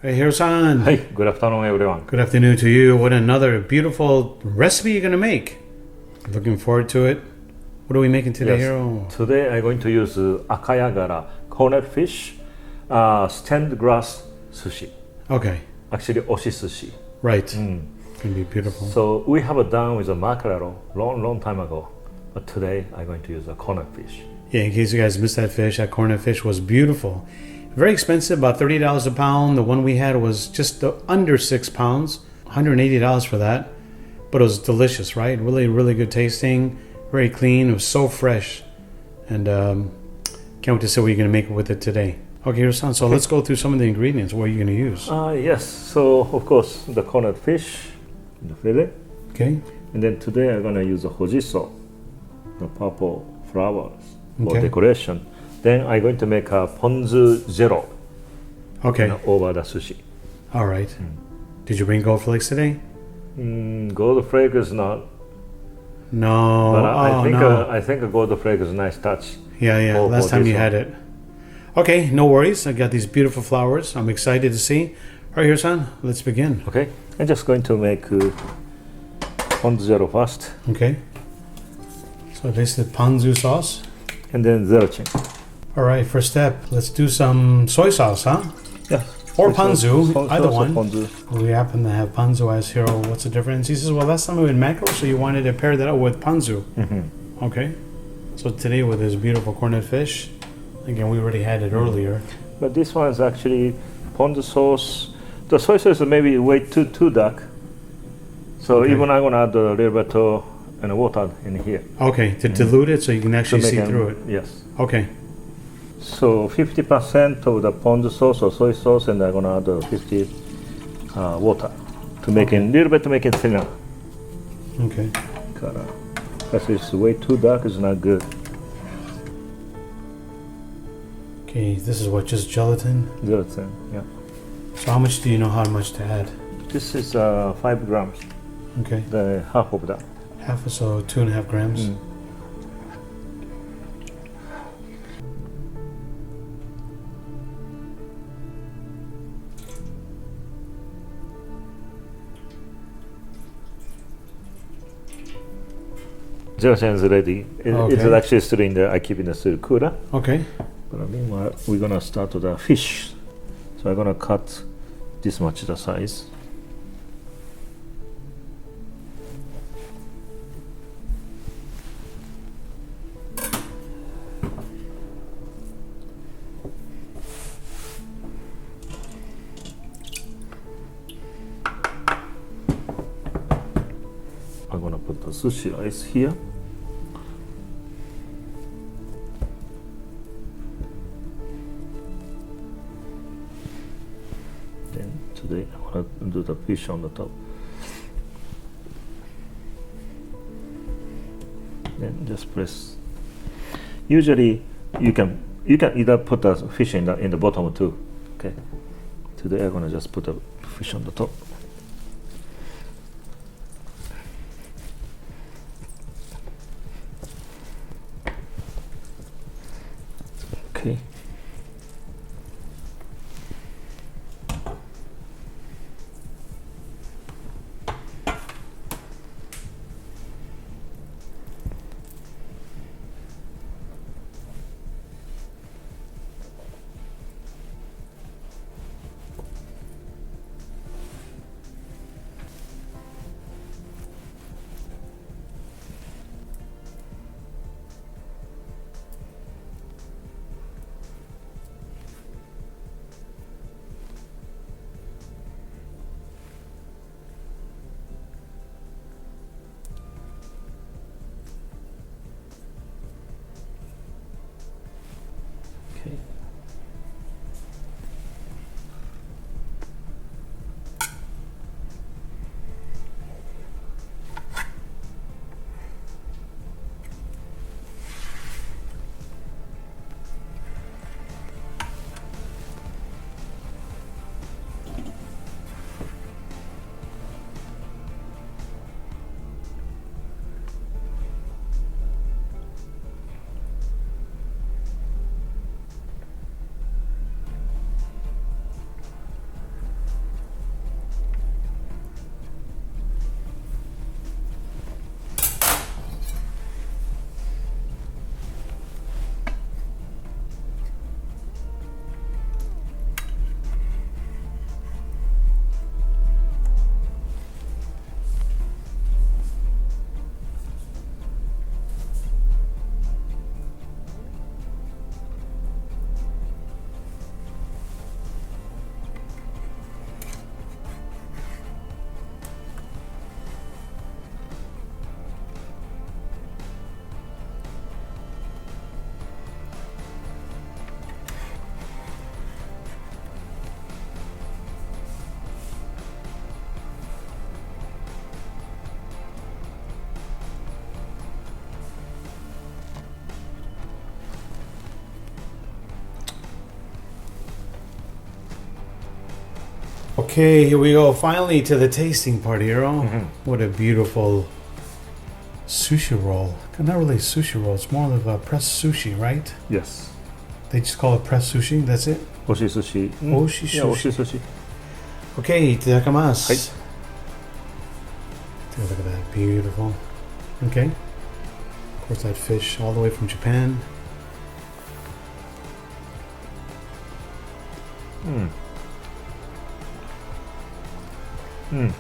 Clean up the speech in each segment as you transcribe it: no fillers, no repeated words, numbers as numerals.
Hey, Hiro-san. Hey, good afternoon, everyone. Good afternoon to you. What another beautiful recipe you're going to make. Looking forward to it. What are we making today, Hiro? Today I'm going to use Yagara corned fish, stained glass sushi. Okay. Actually, oshi sushi. Right. It's going to be beautiful. So we have done with a mackerel long time ago, but today I'm going to use a corned fish. Yeah, in case you guys missed that fish, that corned fish was beautiful. Very expensive, about $30 a pound. The one we had was just under 6 pounds, $180 for that. But it was delicious, right? Really, really good tasting, very clean. It was so fresh. And can't wait to see what you're going to make with it today. Okay, Hiro-san, so let's go through some of the ingredients. What are you going to use? Yes, so of course the corned fish, the fillet. Okay. And then today I'm going to use the hojiso, the purple flowers for Okay. decoration. Then I'm going to make a ponzu zero Okay. over the sushi. All right. Did you bring gold flakes today? Gold flake is not, No. but no. I think a gold flake is a nice touch. Yeah. for Last time this you one. had it. Okay, no worries. I got these beautiful flowers. I'm excited to see. All right, Hiro-san, let's begin. Okay, I'm just going to make ponzu zero first, Okay. So this is ponzu sauce. and then zerochin. All right, first step, let's do some soy sauce, huh? Yeah. Or ponzu, either one. Ponzu. We happen to have ponzu as Hiro. What's the difference? He says, well, last time we had mackerel, so you wanted to pair that up with ponzu. Okay. So today with this beautiful corned fish. Again, we already had it earlier. But this one is actually ponzu sauce. The soy sauce is maybe way too dark. So Okay. even I'm gonna add a little bit and water in here Okay, to dilute it so you can to actually make see through it. Yes. Okay. So 50% of the ponzu sauce or soy sauce, and I'm gonna add 50 water to make it a little bit to make it thinner. Okay. Because it's way too dark, it's not good. Okay, this is what, just gelatin? Gelatin, yeah. So how much do you know how much to add? This is 5 grams, Okay. the half of that. Half or so, 2.5 grams. Gelatin is ready. It's Okay. actually still in the, I keep in the still cooler. Okay. But meanwhile, we're gonna start with the fish. So I'm gonna cut this much the size. I'm gonna put the sushi rice here. Then today I wanna do the fish on the top. Then just press. Usually you can either put the fish in the bottom too. Okay. Today I'm gonna just put the fish on the top. Okay. Okay, here we go. Finally to the tasting part, Hiro. Mhm. What a beautiful sushi roll. Not really sushi roll. It's more of a pressed sushi, right? Yes. They just call it pressed sushi. That's it. Oshi sushi. Oshi Yeah, sushi. oshi sushi. Okay, itadakimasu. Hai. Take a look at that. Beautiful. Okay. Of course, that fish all the way from Japan. Mm. Mm.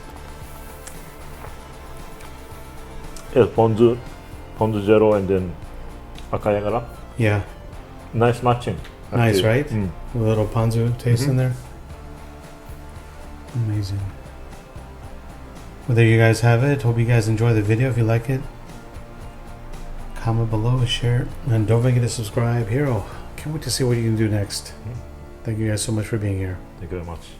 Yes, ponzu zero, and then Yagara. Yeah. Nice matching. Nice, actually. right? Mm. A little ponzu taste in Mhm. there. Amazing. Well, there you guys have it. Hope you guys enjoy the video. If you like it, comment below, share it, and don't forget to subscribe. Hiro, can't wait to see what you can do next. Thank you guys so much for being here. Thank you very much.